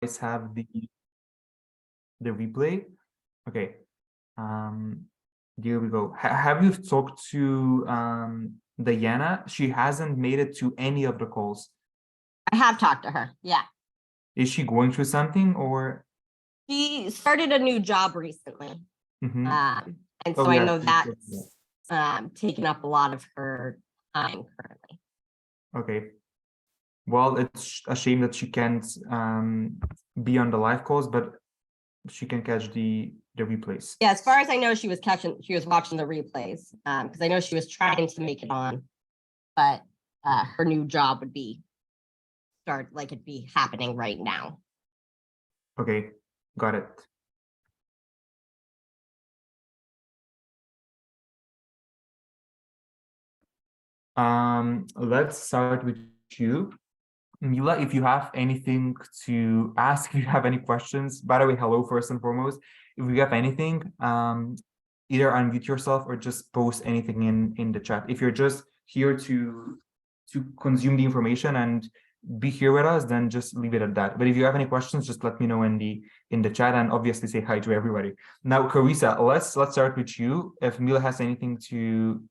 have the replay? Okay. Here we go. Have you talked to Diana? She hasn't made it to any of the calls. I have talked to her. Yeah. Is she going through something or? She started a new job recently. Mhm. And Oh, so I yeah, know she that's said that. taken up a lot of her time currently. Okay. Well, it's a shame that she can't be on the live calls, but she can catch the replays. Yeah, as far as I know, she was watching the replays, because I know she was trying to make it on, but her new job would be it'd be happening right now. Okay, got it. Let's start with you, Mila. If you have anything to ask, if you have any questions, by the way, hello first and foremost. If you have anything, either unmute yourself or just post anything in the chat. If you're just here to consume the information and be here with us, then just leave it at that. But if you have any questions, just let me know in the chat, and obviously say hi to everybody. Now, Carissa, let's start with you. If Mila has anything to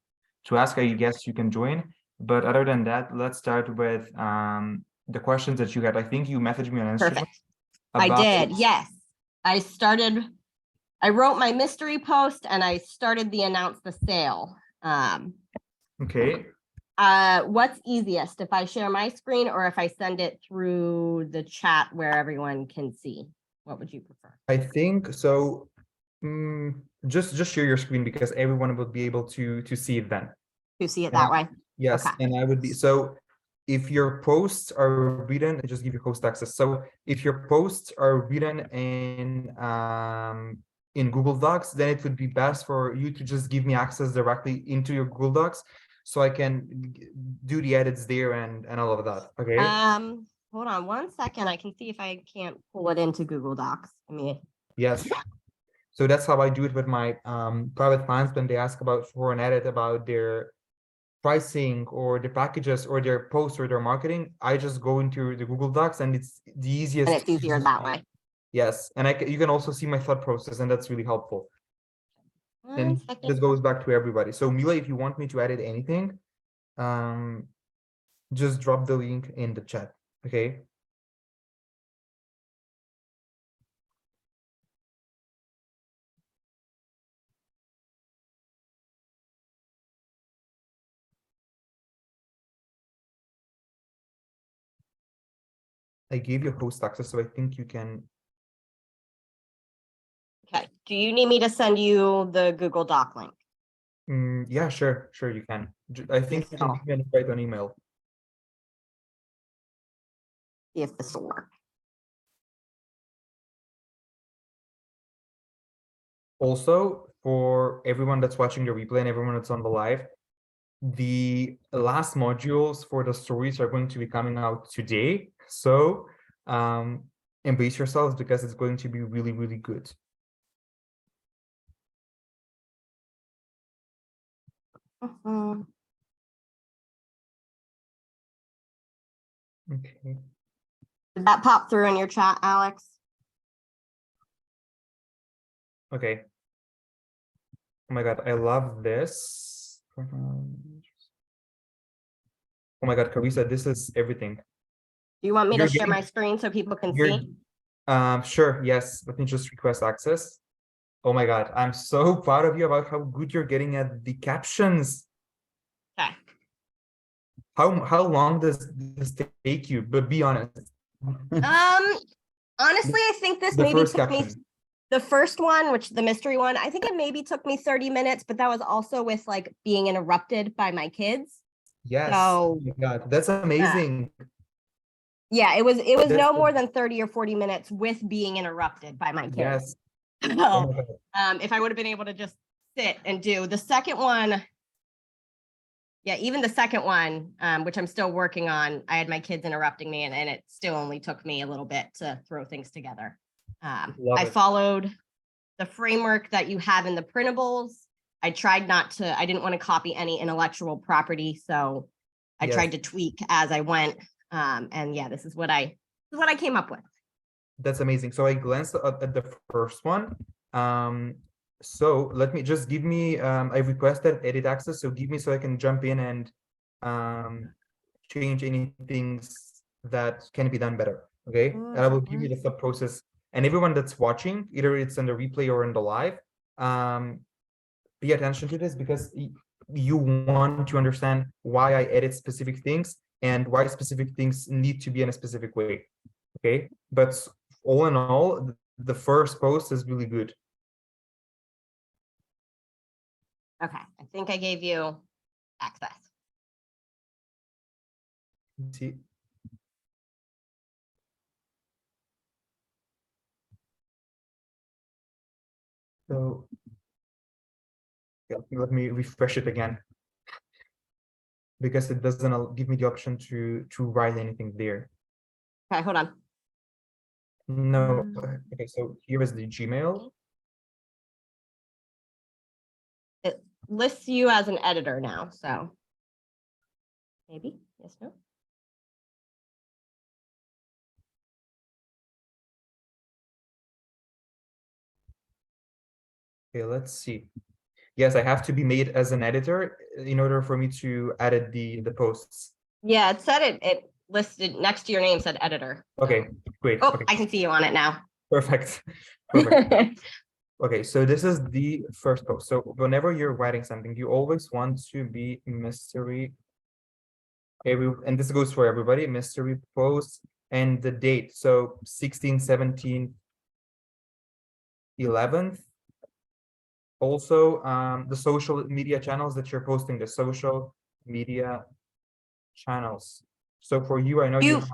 ask, I guess you can join. But other than that, let's start with the questions that you had. I think you messaged me on Instagram. Perfect. I did. Yes. I wrote my mystery post and I started the announce the sale. Okay. What's easiest, if I share my screen or if I send it through the chat where everyone can see? What would you prefer? I think so. Just share your screen because everyone will be able to see it then. To see it that way? Yes, okay. And I would be so. If your posts are written, I just give you host access. So if your posts are written in Google Docs, then it would be best for you to just give me access directly into your Google Docs, so I can do the edits there and all of that. Okay. Hold on 1 second. I can see if I can't pull it into Google Docs. Yes. So that's how I do it with my private clients when they ask for an edit about their pricing or the packages or their posts or their marketing. I just go into the Google Docs and it's the easiest. And it's easier that way. Yes, and you can also see my thought process, and that's really helpful. And this goes back to everybody. So Mila, if you want me to edit anything, just drop the link in the chat. Okay. I gave you host access, so I think you can. Okay. Do you need me to send you the Google Doc link? Yeah, sure, you can. I think you can give me an invite on email. See if this will work. Also, for everyone that's watching the replay and everyone that's on the live, the last modules for the stories are going to be coming out today. So embrace yourselves because it's going to be really, really good. Okay. Did that pop through in your chat, Alex? Okay. Oh my God, I love this. Oh my God, Carissa, this is everything. Do you want me to share my screen so people can see? Sure, yes. Let me just request access. Oh my God, I'm so proud of you about how good you're getting at the captions. Okay. How long does this take you? But be honest. Honestly, I think this maybe took me the first one, which the mystery one, I think it maybe took me 30 minutes, but that was also with like being interrupted by my kids. Yes. So, oh my God, that's amazing. Yeah, it was no more than 30 or 40 minutes with being interrupted by my kids. Yes. So, oh if I would have been able to just sit and do the second one. Yeah, even the second one, which I'm still working on, I had my kids interrupting me and it still only took me a little bit to throw things together. I followed the framework that you have in the printables. I tried I didn't want to copy any intellectual property. So I tried to tweak as I went. And yeah, this is what I came up with. That's amazing. So I glanced at the first one. So let me just give me, I requested edit access. So give me so I can jump in and change any things that can be done better. Okay. And I will give you the sub process, and everyone that's watching, either it's in the replay or in the live, pay attention to this, because you want to understand why I edit specific things and why specific things need to be in a specific way. Okay, but all in all, the first post is really good. Okay, I think I gave you access. Let's see. So yeah, let me refresh it again, because it doesn't give me the option to write anything there. Okay, hold on. No, okay, so here is the Gmail. It lists you as an editor now, so maybe, yes, no? Okay, let's see. Yes, I have to be made as an editor in order for me to edit the posts. Yeah, it said it listed next to your name, said editor. Okay, great. Oh, Okay, I can see you on it now. perfect. Perfect. Okay, so this is the first post. So whenever you're writing something, you always want to be mystery. And this goes for everybody, mystery post and the date. So 16, 17, 11th. Also, the social media channels that you're posting, the social media channels. So for you, I know you have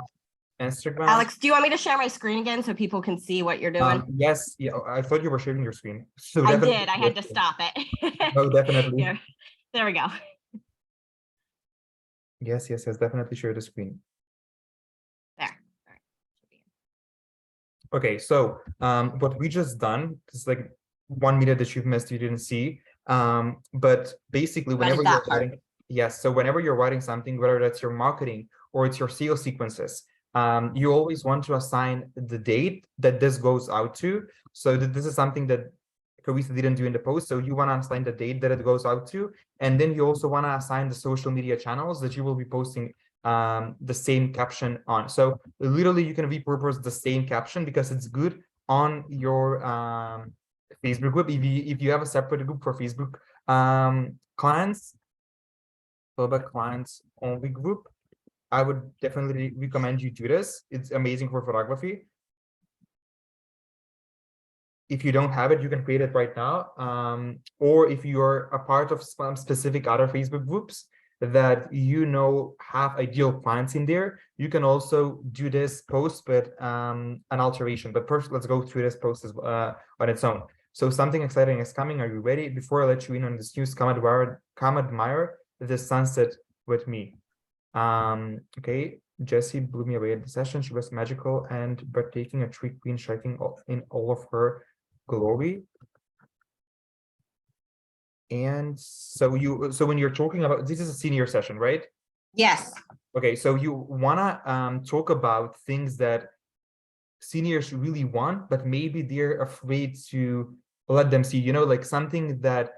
Instagram. Alex, do you want me to share my screen again so people can see what you're doing? Yes, yeah, I thought you were sharing your screen. So I definitely did. I had to stop it. No, definitely. Here. There we go. Yes, yes, yes, definitely share the screen. There. All right. Okay, so what we just done is like 1 minute that you've missed, you didn't see. But basically, whenever you're writing, yes, so whenever you're writing something, whether that's your marketing or it's your sales sequences, you always want to assign the date that this goes out to. So that this is something that Carissa didn't do in the post. So you want to assign the date that it goes out to, and then you also want to assign the social media channels that you will be posting the same caption on. So literally you can repurpose the same caption because it's good on your Facebook group. If you have a separate group for Facebook clients, clients only group, I would definitely recommend you do this. It's amazing for photography. If you don't have it, you can create it right now. Or if you're a part of some specific other Facebook groups that you know have ideal clients in there, you can also do this post, but an alteration. But first, let's go through this post as, on its own. So something exciting is coming. Are you ready? Before I let you in on this news, come admire the sunset with me. Okay, Jessie blew me away at the session. She was magical and breathtaking, a tree queen shining in all of her glory. And so when you're talking about, this is a senior session, right? Yes. Okay, so you wanna talk about things that seniors really want, but maybe they're afraid to let them see, you know, like something that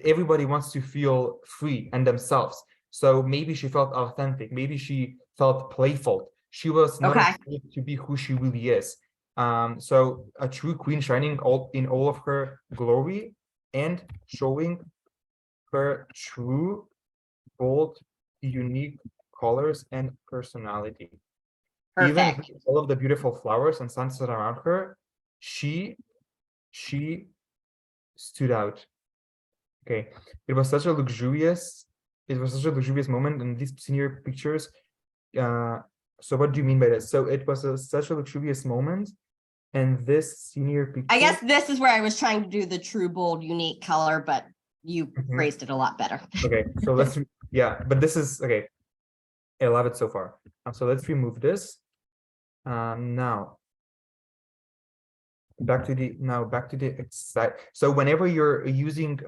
everybody wants to feel free and themselves. So maybe she felt authentic, maybe she felt playful. She was not afraid to be who she really is. So a true queen shining in all of her glory and showing her true, bold, unique colors and personality. Even with all of the beautiful flowers and sunset around her, she stood out. Okay, it was such a luxurious moment in these senior pictures. So what do you mean by this? So it was such a luxurious moment, and this senior picture. I guess this is where I was trying to do the true, bold, unique color, but you phrased it a lot better. Okay, so let's yeah, but this is okay. I love it so far. So let's remove this. Now back to the excite. So whenever you're using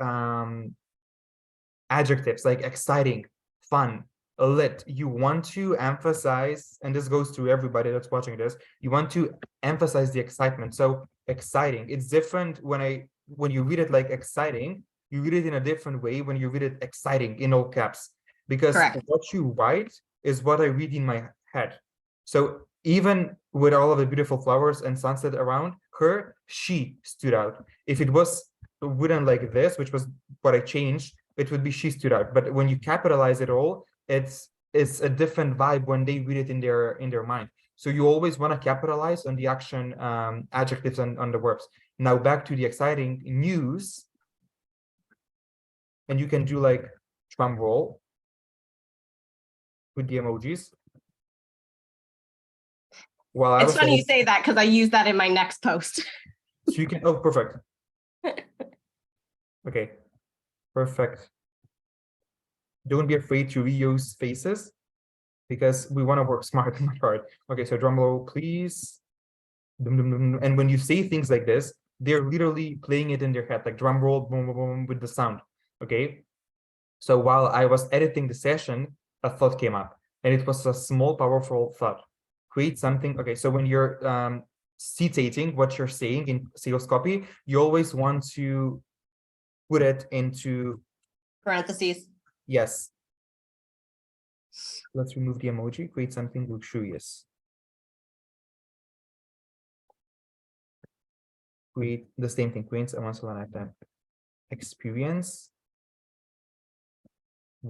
adjectives like exciting, fun, lit. You want to emphasize, and this goes to everybody that's watching this, you want to emphasize the excitement. So exciting. It's different when you read it like exciting, you read it in a different way when you read it exciting in all caps. Because Correct. what you write is what I read in my head. So even with all of the beautiful flowers and sunset around her, she stood out. If it was written like this, which was what I changed, it would be she stood out. But when you capitalize it all, it's a different vibe when they read it in their mind. So you always want to capitalize on the action adjectives and on the verbs. Now back to the exciting news, and you can do like drum roll with the emojis. While I It's was funny you say that because I use that in my next post. so you can, oh, perfect. Okay, perfect. Don't be afraid to reuse faces because we want to work smart in my part. Okay, so drum roll, please. And when you say things like this, they're literally playing it in their head, like drum roll, boom, boom, boom, with the sound. Okay. So while I was editing the session, a thought came up, and it was a small, powerful thought. Create something. Okay, so when you're citating what you're saying in sales copy, you always want to put it into Parentheses. yes. Let's remove the emoji. Create something luxurious. Create the same thing. Create a once in a lifetime experience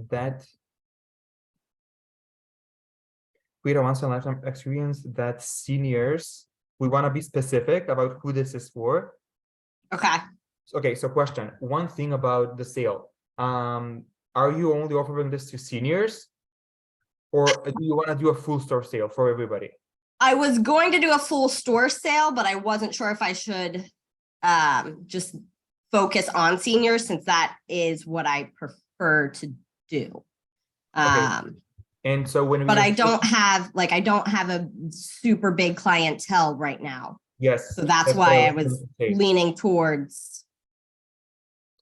that create a once in a lifetime experience that seniors, we want to be specific about who this is for. Okay. Okay, so question, one thing about the sale. Are you only offering this to seniors, or do you want to do a full store sale for everybody? I was going to do a full store sale, but I wasn't sure if I should just focus on seniors since that is what I prefer to do. And so when but I don't have a super big clientele right now. yes, So that's why I was going to say. leaning towards.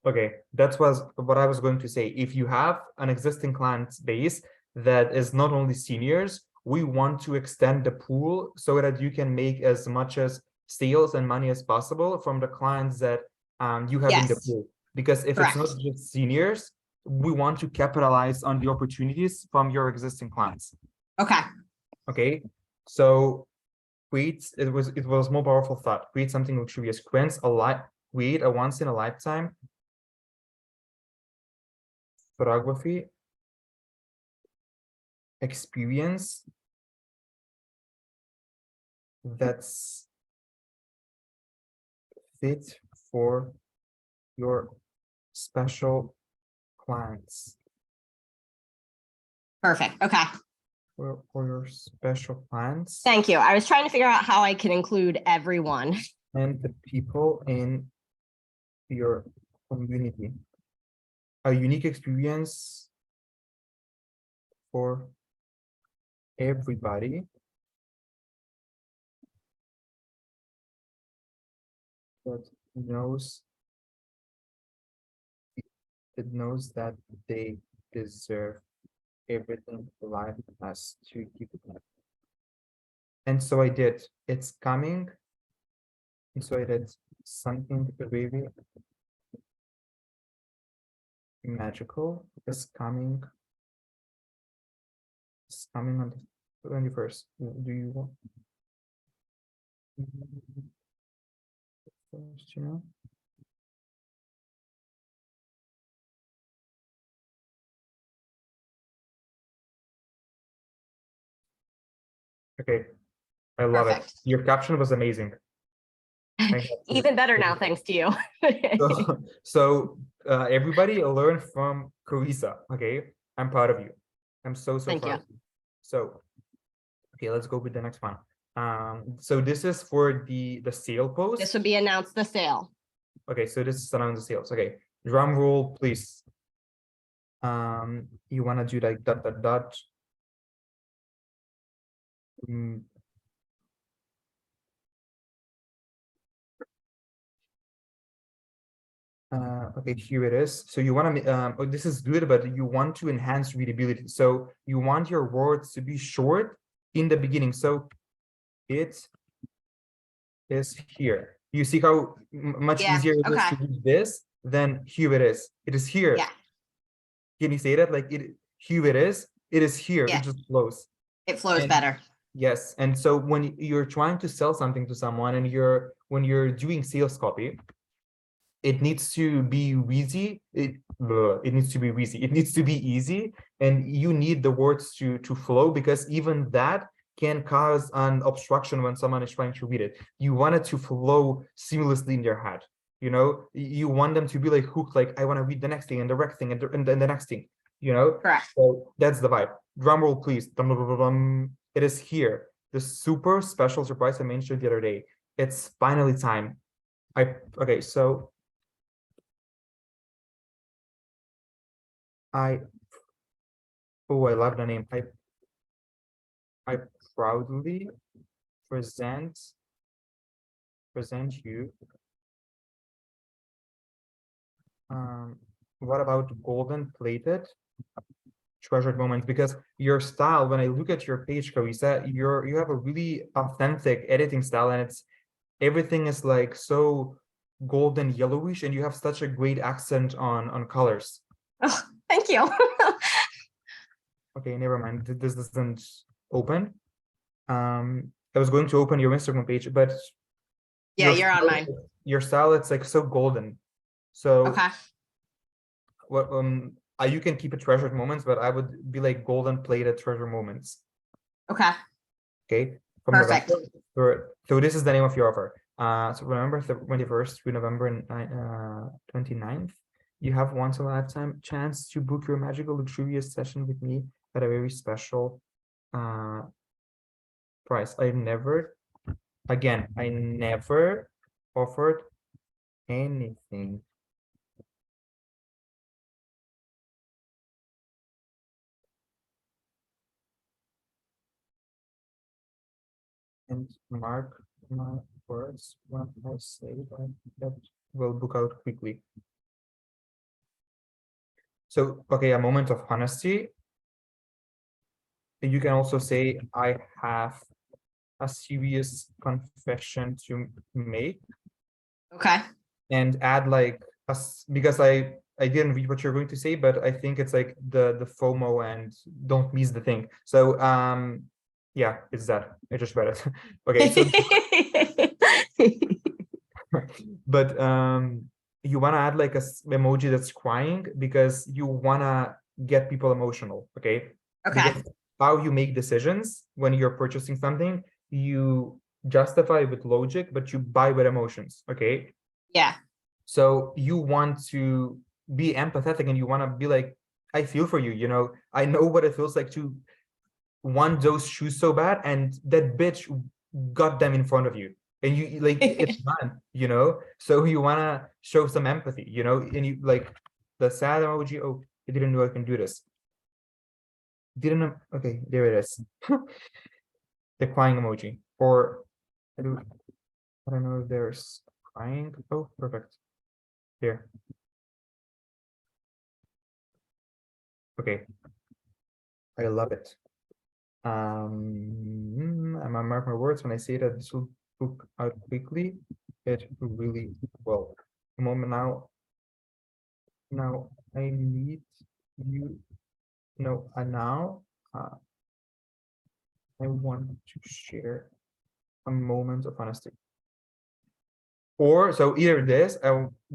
Okay, that was what I was going to say. If you have an existing client base that is not only seniors, we want to extend the pool so that you can make as much as sales and money as possible from the clients that you have in the Yes. pool. Because if Correct. it's not just seniors, we want to capitalize on the opportunities from your existing clients. Okay. Okay, so it was more powerful thought. Create something luxurious. Create a once in a lifetime photography experience that's fit for your special clients. Perfect. Okay. For your special clients. Thank you. I was trying to figure out how I can include everyone. And the people in your community. A unique experience for everybody that knows that they deserve everything life has to give them. And so I did. It's coming. And so I did something really magical is coming. It's coming on the 21st. Do you want? First, you know? Okay, I love it. Perfect. Your caption was amazing. Even better now, thanks to you. So everybody learn from Carissa. Okay, I'm proud of you. I'm so Thank proud you. of you. So okay, let's go with the next one. So this is for the sale post. This would be announce the sale. Okay, so this is announce the sales. Okay, drum roll, please. You want to do like ... Okay, here it is. So you want to, oh, this is good, but you want to enhance readability. So you want your words to be short in the beginning. So it is here. You see how much Yeah, easier it is okay. to read this than here it is. It is here. Yeah, Can you say that? Like here it is. It is here. It yeah, just flows. it flows And better. yes, and so when you're trying to sell something to someone and when you're doing sales copy, it needs to be easy. It needs to be easy. It needs to be easy, and you need the words to flow, because even that can cause an obstruction when someone is trying to read it. You want it to flow seamlessly in their head. You know, you want them to be like hooked, like I want to read the next thing and the next thing and then the next thing. You know, Correct. so that's the vibe. Drum roll, please. Dum, dum, dum, dum. It is here. The super special surprise I mentioned the other day. It's finally time. Okay, so I I love the name. I proudly present you. What about golden plated treasured moments? Because your style, when I look at your page, Carissa, you have a really authentic editing style, and everything is like so golden yellowish, and you have such a great accent on colors. Oh, thank you. Okay, never mind. This doesn't open. I was going to open your Instagram page, but Yeah, you're on mine. your style, it's like so golden. So Okay. what you can keep it treasured moments, but I would be like golden plated treasure moments. Okay. Okay. From Perfect. November. So this is the name of your offer. So remember the 21st to November 29th, you have once in a lifetime chance to book your magical luxurious session with me at a very special price. I never offered anything. And mark my words when I say that will book out quickly. So, okay, a moment of honesty. You can also say, I have a serious confession to make, Okay. and add like because I didn't read what you're going to say, but I think it's like the FOMO and don't miss the thing. So yeah, it's that. I just read it. Okay, so but you want to add like a emoji that's crying, because you want to get people emotional. Okay. Okay. Because how you make decisions when you're purchasing something, you justify with logic, but you buy with emotions. Okay. Yeah. So you want to be empathetic, and you want to be like, I feel for you, you know, I know what it feels like to want those shoes so bad, and that bitch got them in front of you, and you like it's fun, you know. So you want to show some empathy, you know, and you like the sad emoji. Oh, I didn't know I can do this. Didn't know. Okay, there it is. The crying emoji. Or I don't know if there's crying. Oh, perfect. Here. Okay, I love it. I'm gonna mark my words when I say that this will book out quickly. It really will. A moment now. Now I need you. No, now I want to share a moment of honesty. Or so either this,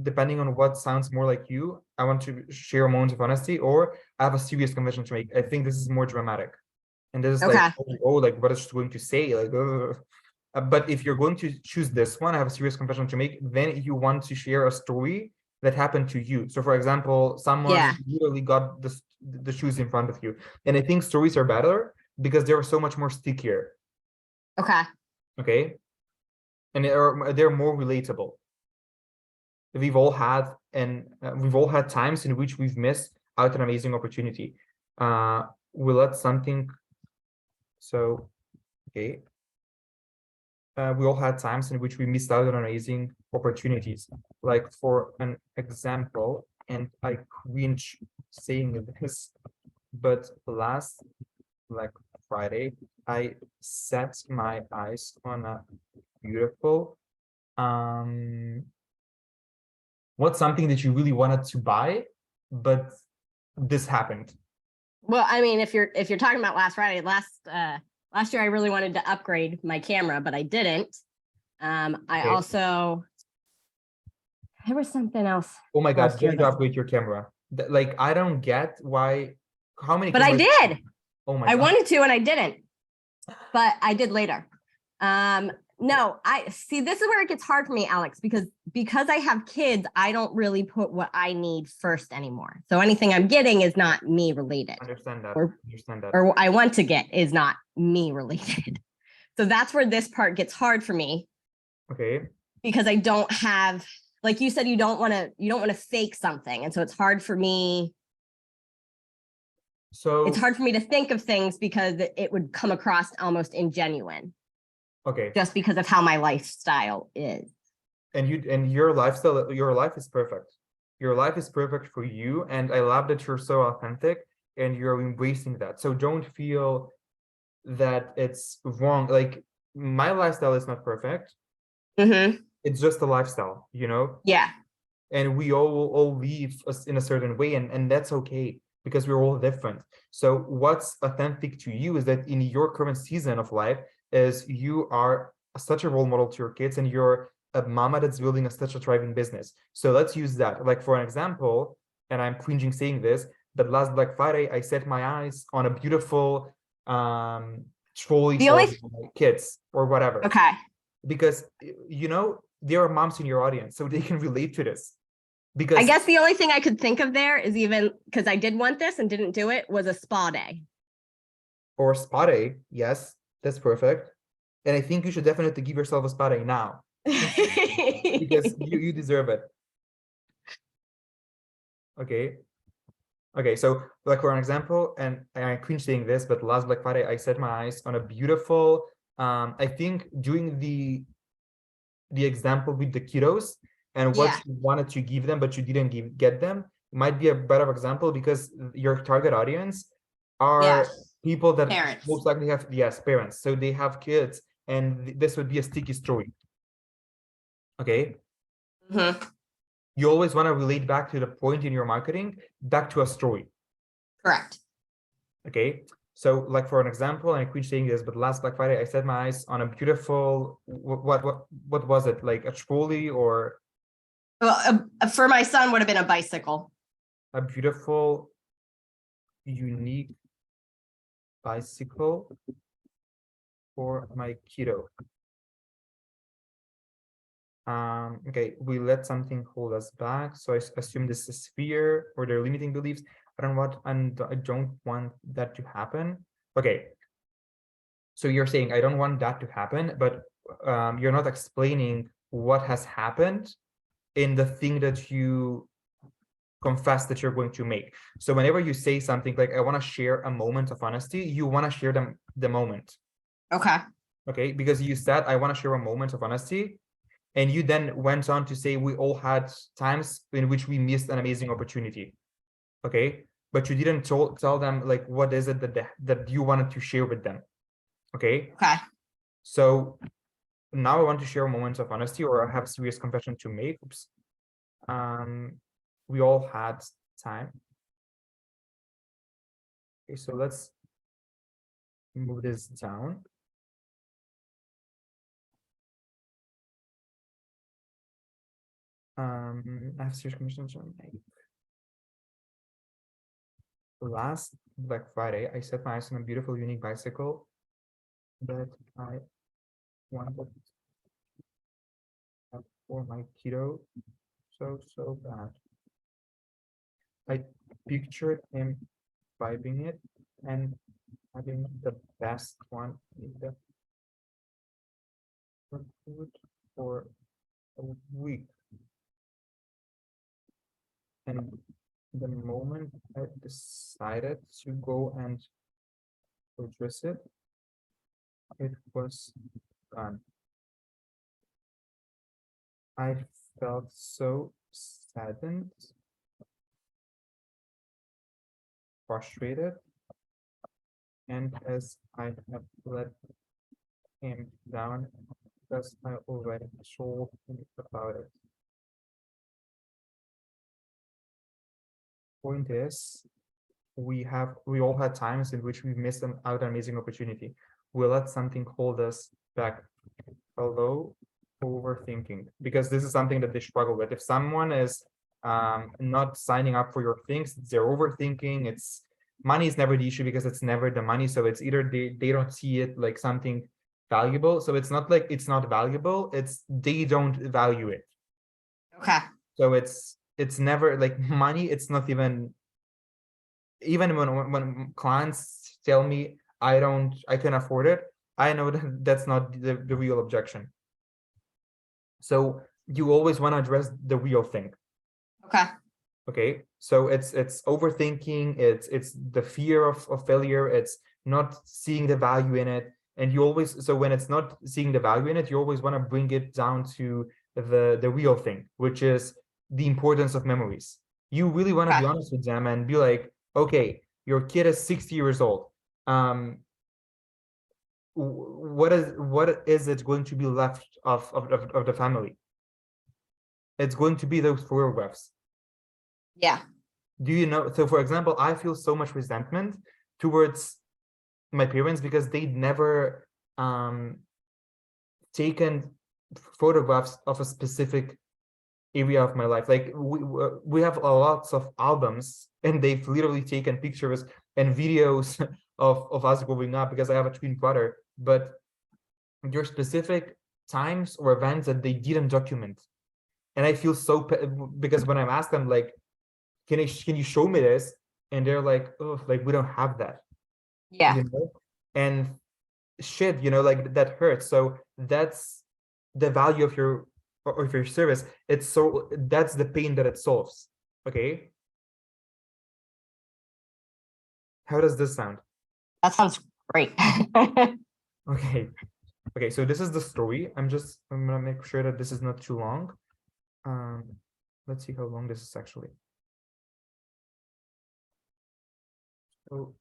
depending on what sounds more like you, I want to share a moment of honesty, or I have a serious confession to make. I think this is more dramatic. And this is like, Okay. oh, like what is she going to say? Like, but if you're going to choose this one, I have a serious confession to make, then you want to share a story that happened to you. So for example, someone Yeah. literally got the shoes in front of you. And I think stories are better because they're so much more stickier. Okay. Okay. And they're more relatable. We've all had times in which we've missed out an amazing opportunity. We let something. So okay, we all had times in which we missed out on amazing opportunities. Like for an example, and I cringe saying this, but last like Friday, I set my eyes on a beautiful what's something that you really wanted to buy, but this happened. Well, I mean, if you're talking about last Friday, last year I really wanted to upgrade my camera, but I didn't. I Okay. also there was something else. Oh my God, last year don't that- upgrade your camera. Like, I don't get why, how many But I cameras- did. Oh my I God. wanted to and I didn't, but I did later. No, I see, this is where it gets hard for me, Alex, because I have kids, I don't really put what I need first anymore. So anything I'm getting is not me related. Understand that. Or- Understand that. Or I want to get is not me related. So that's where this part gets hard for me Okay. because I don't have, like you said, you don't want to fake something. And so it's hard for me. So It's hard for me to think of things because it would come across almost ingenuine okay. just because of how my lifestyle is. And your lifestyle, your life is perfect. Your life is perfect for you. And I love that you're so authentic and you're embracing that. So don't feel that it's wrong. Like, my lifestyle is not perfect. Mm-hmm. It's just a lifestyle, you know? Yeah. And we all live in a certain way, and that's okay because we're all different. So what's authentic to you is that in your current season of life is you are such a role model to your kids and you're a mama that's building such a thriving business. So let's use that. Like for an example, and I'm cringing saying this, but last Black Friday, I set my eyes on a beautiful trolley The for only- my kids or whatever. Okay. Because, you know, there are moms in your audience, so they can relate to this. Because I guess the only thing I could think of there is even because I did want this and didn't do it was a spa day. or spa day, yes, that's perfect. And I think you should definitely give yourself a spa day now because you deserve it. Okay. Okay, so like for an example, and I cringe saying this, but last Black Friday, I set my eyes on a beautiful, I think doing the example with the kiddos and what Yeah. you wanted to give them, but you didn't get them might be a better example because your target audience are Yeah. people that Parents. most likely have, yes, parents. So they have kids and this would be a sticky story. Okay. Mhm. You always want to relate back to the point in your marketing, back to a story. Correct. Okay. So like for an example, and I quit saying this, but last Black Friday, I set my eyes on a beautiful, what was it? Like a trolley or Well, for my son would have been a bicycle. a beautiful, unique bicycle for my kiddo. Okay, we let something hold us back. So I assume this is fear or their limiting beliefs. I don't want that to happen. Okay. So you're saying I don't want that to happen, but you're not explaining what has happened in the thing that you confess that you're going to make. So whenever you say something like, I want to share a moment of honesty, you want to share the moment. Okay. Okay, because you said, I want to share a moment of honesty. And you then went on to say, we all had times in which we missed an amazing opportunity. Okay, but you didn't tell them like, what is it that you wanted to share with them? Okay. Okay. So now I want to share a moment of honesty, or I have serious confession to make. Oops. We all had time. Okay, so let's move this down. I have serious confession to make. Last Black Friday, I set my eyes on a beautiful, unique bicycle that I wanted for my kiddo so bad. I pictured him vibing it and having the best one in the food for a week. And the moment I decided to go and purchase it, it was gone. I felt so saddened, frustrated, and as I have let him down because I already told him about it. Point is, we all had times in which we missed out an amazing opportunity. We let something hold us back. Hello, overthinking, because this is something that they struggle with. If someone is not signing up for your things, they're overthinking. It's money is never the issue because it's never the money. So it's either they don't see it like something valuable. So it's not like it's not valuable, it's they don't value it. Okay. So it's never like money, it's not even when clients tell me I can afford it, I know that that's not the real objection. So you always want to address the real thing. Okay. Okay, so it's overthinking, it's the fear of failure, it's not seeing the value in it. And you always, so when it's not seeing the value in it, you always want to bring it down to the real thing, which is the importance of memories. You really want to be Okay. honest with them and be like, okay, your kid is 60 years old. What is it going to be left of the family? It's going to be those photographs. Yeah. Do you know? So, for example, I feel so much resentment towards my parents because they never taken photographs of a specific area of my life. Like we have lots of albums, and they've literally taken pictures and videos of us growing up because I have a twin brother. But there are specific times or events that they didn't document, and I feel so because when I'm asked them like, can you show me this? And they're like, oh, like we don't have that, Yeah. you know? And shit, like that hurts. So that's the value of your service. It's so that's the pain that it solves. Okay. How does this sound? That sounds great. Okay. Okay, so this is the story. I'm gonna make sure that this is not too long. Let's see how long this is actually. Oh,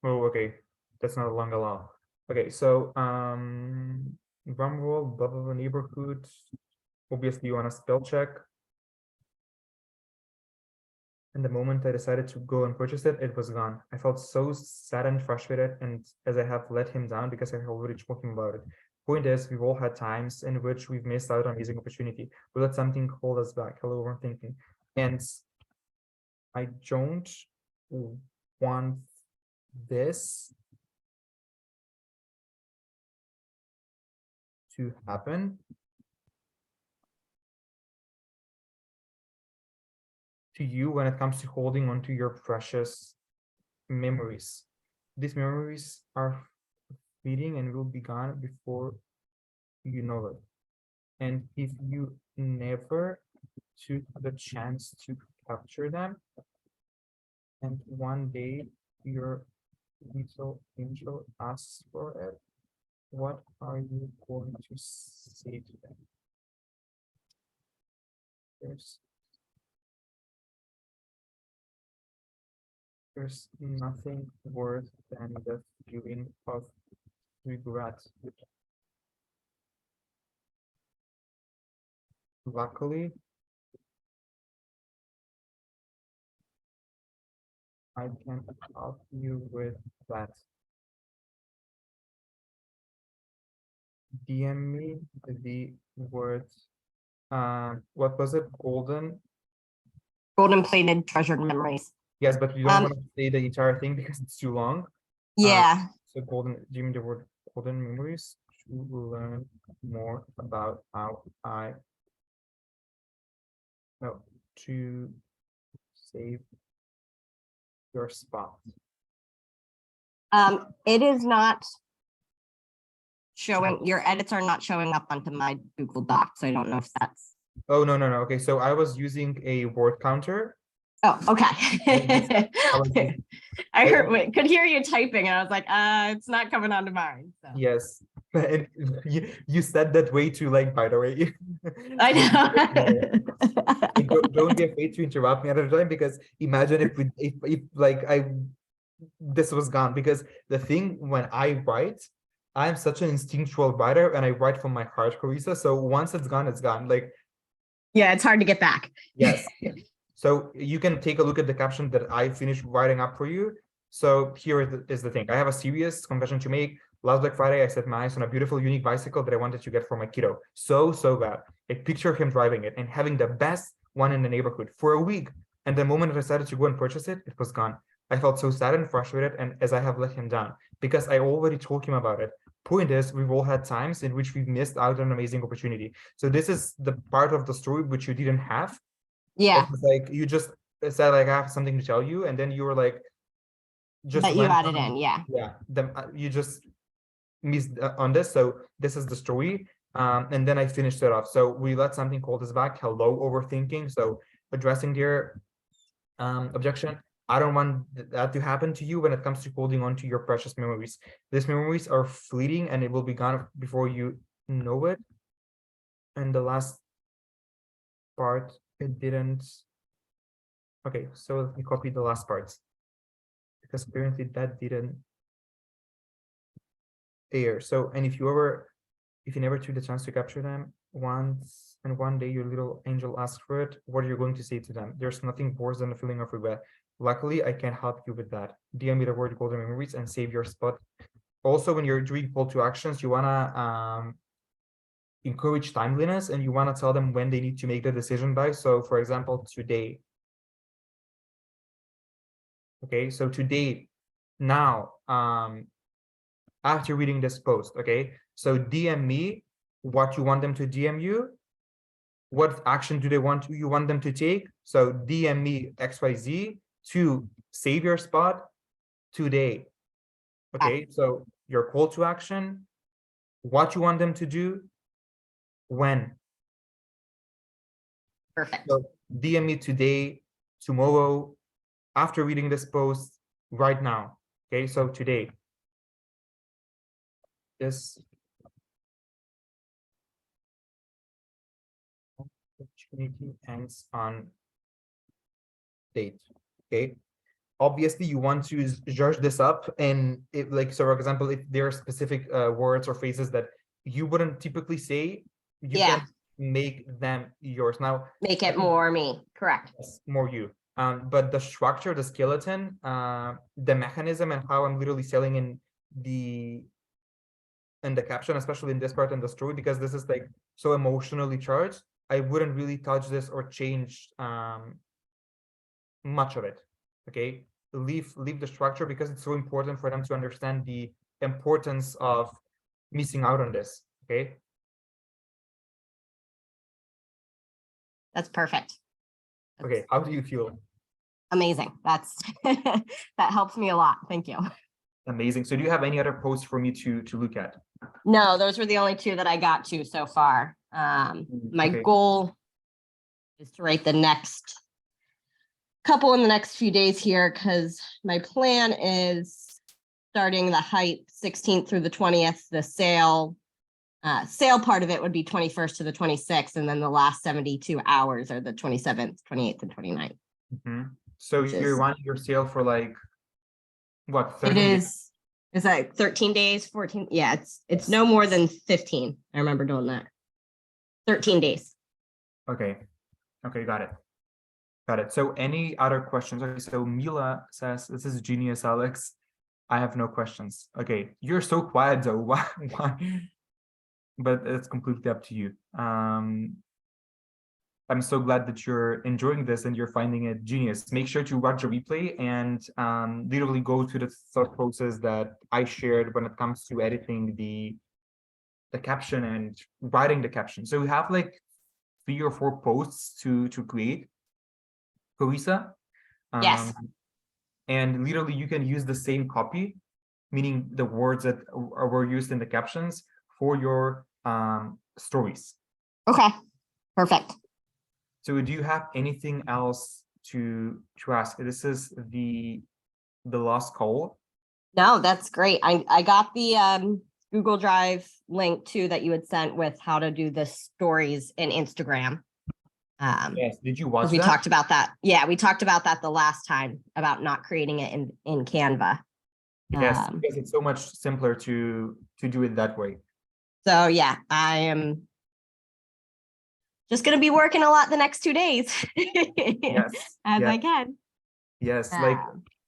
okay. That's not long at all. Okay, so drum roll, blah blah blah neighborhood. Obviously, you want to spell check. And the moment I decided to go and purchase it, it was gone. I felt so sad and frustrated, and as I have let him down because I have already spoken about it. Point is, we've all had times in which we've missed out on amazing opportunity. We let something hold us back. Hello, overthinking. And I don't want this to happen to you when it comes to holding on to your precious memories. These memories are fleeting and will be gone before you know it. And if you never took the chance to capture them, and one day your little angel asks for it, what are you going to say to them? There's nothing worse than the feeling of regret. Luckily, I can help you with that. DM me the words. What was it? Golden. Golden plated treasured memories. Yes, but you don't want to say the entire thing because it's too long. Yeah. So golden, give me the word golden memories to learn more about how I know to save your spot. It is not showing, your edits are not showing up onto my Google Docs. So I don't know if that's. Oh, no. Okay, so I was using a word counter Oh, okay. I could hear you typing and I was like, it's not coming onto mine. So. Yes, and you said that way too, like, by the way. I And know. don't be afraid to interrupt me at a time, because imagine if like this was gone, because the thing when I write, I'm such an instinctual writer and I write from my heart, Carissa. So once it's gone, it's gone. Like, Yeah, it's hard to get back. yes. So you can take a look at the caption that I finished writing up for you. So here is the thing. I have a serious confession to make. Last Black Friday, I set my eyes on a beautiful, unique bicycle that I wanted to get for my kiddo. So bad. I picture him driving it and having the best one in the neighborhood for a week. And the moment I decided to go and purchase it, it was gone. I felt so sad and frustrated, and as I have let him down, because I already told him about it. Point is, we've all had times in which we've missed out on an amazing opportunity. So this is the part of the story which you didn't have. Yeah. It was like you just said, like, I have something to tell you, and then you were like, just But you added in, yeah. Yeah, you just missed on this. So this is the story, and then I finished it off. So we let something called this back. Hello, overthinking. So addressing their objection. I don't want that to happen to you when it comes to holding on to your precious memories. These memories are fleeting and it will be gone before you know it. And the last part, it didn't. Okay, so let me copy the last part, because apparently that didn't air. So, and if you never took the chance to capture them once, and one day your little angel asks for it, what are you going to say to them? There's nothing worse than a feeling of regret. Luckily, I can help you with that. DM me the word golden memories and save your spot. Also, when you're doing call to actions, you wanna encourage timeliness, and you wanna tell them when they need to make the decision by. So, for example, today. Okay, so today, now, after reading this post, okay, so DM me what you want them to DM you, what action do they want you want them to take. So DM me XYZ to save your spot today. Okay, so your call to action, what you want them to do, when. Perfect. So DM me today, tomorrow, after reading this post, right now. Okay, so today. This opportunity ends on date. Okay. Obviously, you want to judge this up, and if, like, so for example, if there are specific words or phrases that you wouldn't typically say, you can make them yours. Now, make it more me. Correct. yes, more you. But the structure, the skeleton, the mechanism, and how I'm literally selling in the caption, especially in this part in the story, because this is like so emotionally charged, I wouldn't really touch this or change much of it. Okay, leave the structure, because it's so important for them to understand the importance of missing out on this. Okay, that's perfect. okay, how do you feel? Amazing. That's that helps me a lot. Thank you. Amazing. So do you have any other posts for me to look at? No, those were the only two that I got to so far. My goal is to write the next couple in the next few days here, because my plan is starting the hype 16th through the 20th. The sale part of it would be 21st to the 26th, and then the last 72 hours are the 27th, 28th, and 29th. Mm-hmm. So you're running your sale for like what? 13 it is days? It's like 13 days, 14. Yeah, it's no more than 15. I remember doing that. 13 days. Okay, got it. So any other questions? Okay, so Mila says, this is genius, Alex. I have no questions. Okay, you're so quiet though. Why? But it's completely up to you. I'm so glad that you're enjoying this and you're finding it genius. Make sure to watch the replay and literally go to the thought process that I shared when it comes to editing the caption and writing the caption. So we have like 3 or 4 posts to create, Carissa. Yes. And literally you can use the same copy, meaning the words that were used in the captions, for your stories. Okay, perfect. So do you have anything else to ask. This is the last call. No, that's great. I got the Google Drive link too that you had sent with how to do the stories in Instagram. Yes, did you watch We that? talked about that. Yeah, we talked about that the last time about not creating it in Canva. Yes, because it's so much simpler to do it that way. So yeah, I am just going to be working a lot the next 2 days Yes, as yeah. I can. Yes, like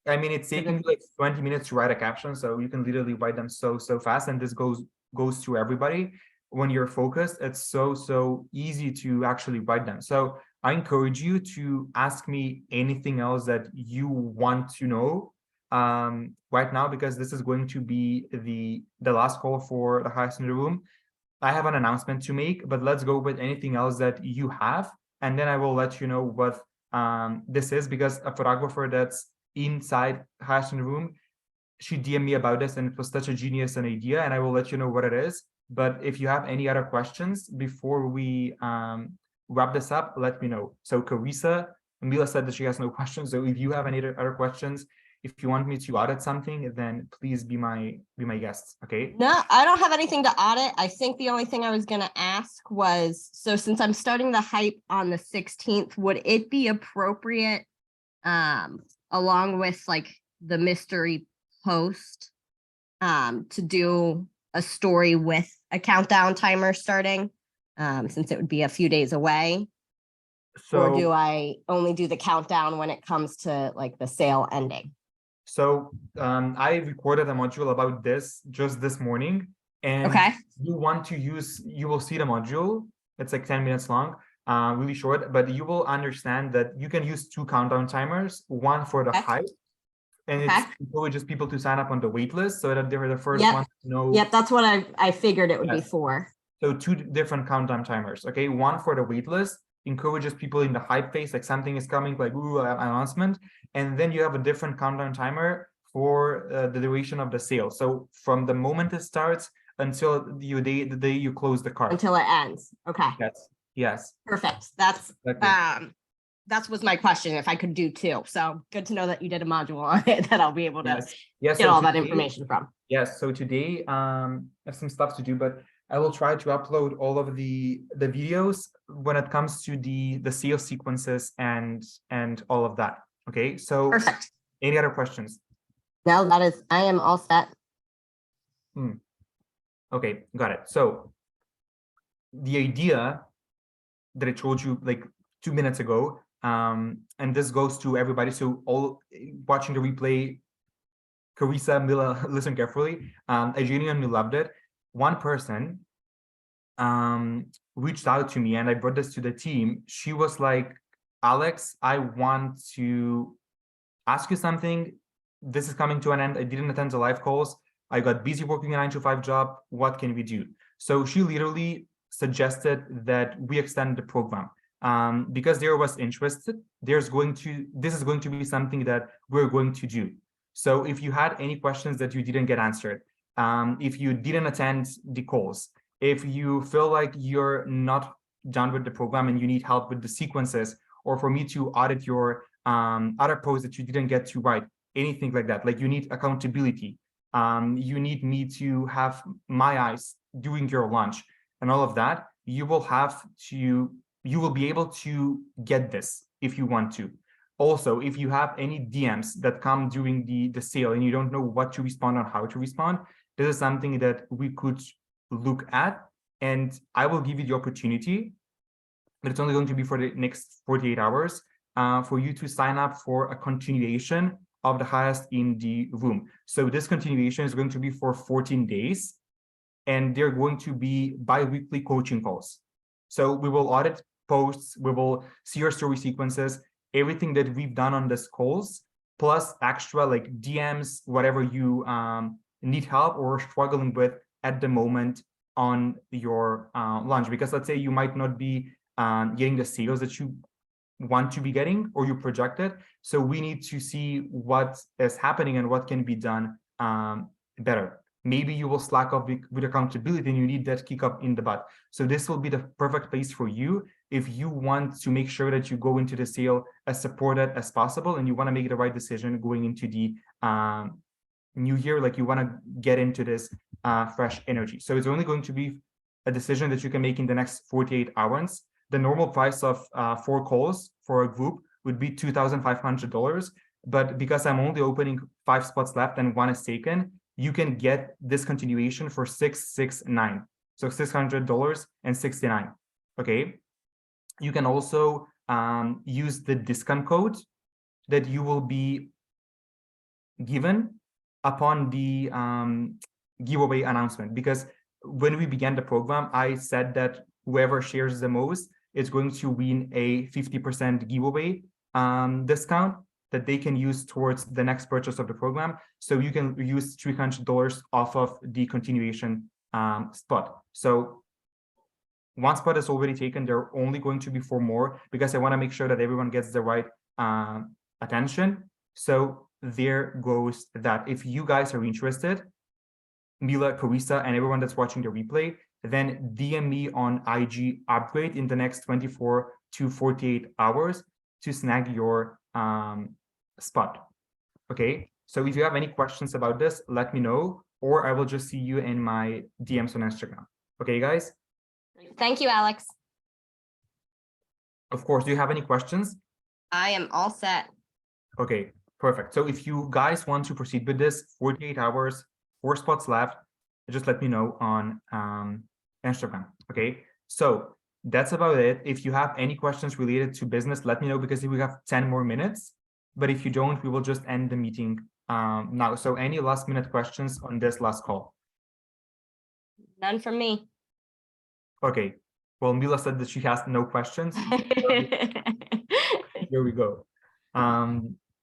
I mean, it's taking like 20 minutes to write a caption, so you can literally write them so fast, and this goes to everybody. When you're focused, it's so easy to actually write them. So I encourage you to ask me anything else that you want to know right now, because this is going to be the last call for the highest in the room. I have an announcement to make, but let's go with anything else that you have, and then I will let you know what this is, because a photographer that's inside highest in the room, she DM'd me about this, and it was such a genius an idea, and I will let you know what it is. But if you have any other questions before we wrap this up, let me know. So Carissa, Mila said that she has no questions. So if you have any other questions, if you want me to audit something, then please be my guest. Okay. No, I don't have anything to audit. I think the only thing I was going to ask was, so since I'm starting the hype on the 16th, would it be appropriate along with like the mystery post to do a story with a countdown timer starting since it would be a few days away? Or do So I only do the countdown when it comes to like the sale ending? I recorded a module about this just this morning, and Okay. you want to use, you will see the module. It's like 10 minutes long, really short, but you will understand that you can use 2 countdown timers, one for the Okay. hype, and Okay. it's encourages people to sign up on the wait list so that they're the first Yep. one to know. Yep, that's what I figured it would be Yes. for. So 2 different countdown timers. Okay, one for the wait list, encourages people in the hype phase, like something is coming, like ooh, an announcement, and then you have a different countdown timer for the duration of the sale. So from the moment it starts until the day you close the cart. Until it ends. Okay. Yes. Yes. Perfect. That's Exactly. that was my question, if I could do 2. So good to know that you did a module on it that I'll be able to Yes. Yes. get So all that today, information from. yes. So today, I have some stuff to do, but I will try to upload all of the videos when it comes to the sales sequences and all of that. Okay. So Perfect. any other questions? Now that is, I am all set. Okay, got it. So the idea that I told you like 2 minutes ago, and this goes to everybody. So all watching the replay, Carissa, Mila, listen carefully. I genuinely loved it. One person reached out to me, and I brought this to the team. She was like, Alex, I want to ask you something. This is coming to an end. I didn't attend the live calls. I got busy working a 9-to-5 job. What can we do? So she literally suggested that we extend the program because there was interested. This is going to be something that we're going to do. So if you had any questions that you didn't get answered, if you didn't attend the calls, if you feel like you're not done with the program and you need help with the sequences, or for me to audit your other posts that you didn't get to write, anything like that, like you need accountability, you need me to have my eyes during your lunch and all of that, you will be able to get this if you want to. Also, if you have any DMs that come during the sale and you don't know what to respond or how to respond, this is something that we could look at, and I will give you the opportunity, but it's only going to be for the next 48 hours for you to sign up for a continuation of the highest in the room. So this continuation is going to be for 14 days, and they're going to be bi-weekly coaching calls. So we will audit posts, we will see your story sequences, everything that we've done on this calls, plus extra like DMs, whatever you need help or struggling with at the moment on your launch. Because let's say you might not be getting the sales that you want to be getting or you projected. So we need to see what is happening and what can be done better. maybe you will slack off with accountability and you need that kick up in the butt. So this will be the perfect place for you if you want to make sure that you go into the sale as supported as possible and you want to make the right decision going into the new year, like you want to get into this fresh energy. So it's only going to be a decision that you can make in the next 48 hours. The normal price of 4 calls for a group would be $2,500. But because I'm only opening 5 spots left and 1 is taken, you can get this continuation for $669. So $600.69. Okay. You can also use the discount code that you will be given upon the giveaway announcement, because when we began the program, I said that whoever shares the most is going to win a 50% giveaway discount that they can use towards the next purchase of the program. So you can use $300 off of the continuation spot. So 1 spot is already taken. There are only going to be 4 more because I want to make sure that everyone gets the right attention. So there goes that. If you guys are interested, Mila, Carissa, and everyone that's watching the replay, then DM me on IG upgrade in the next 24 to 48 hours to snag your spot. Okay, so if you have any questions about this, let me know, or I will just see you in my DMs on Instagram. Okay, guys? Thank you, Alex. Of course, do you have any questions? I am all set. Okay, perfect. So if you guys want to proceed with this, 48 hours, 4 spots left, just let me know on Instagram. Okay, so that's about it. If you have any questions related to business, let me know, because we have 10 more minutes. But if you don't, we will just end the meeting now. So any last minute questions on this last call? None from me. Okay, well, Mila said that she has no questions. Here we go.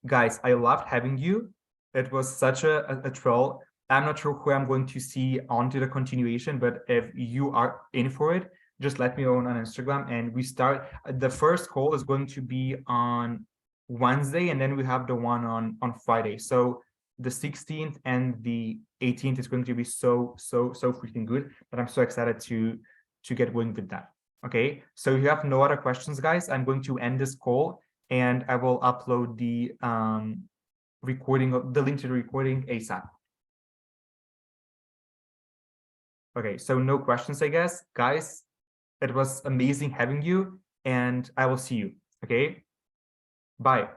Guys, I loved having you. It was such a thrill. I'm not sure who I'm going to see onto the continuation, but if you are in for it, just let me know on Instagram. And we start, the first call is going to be on Wednesday, and then we have the one on Friday. So the 16th and the 18th is going to be so freaking good, but I'm so excited to get going with that. Okay, so if you have no other questions, guys, I'm going to end this call and I will upload the recording of the link to the recording ASAP. Okay, so no questions, I guess. Guys, it was amazing having you, and I will see you. Okay, bye.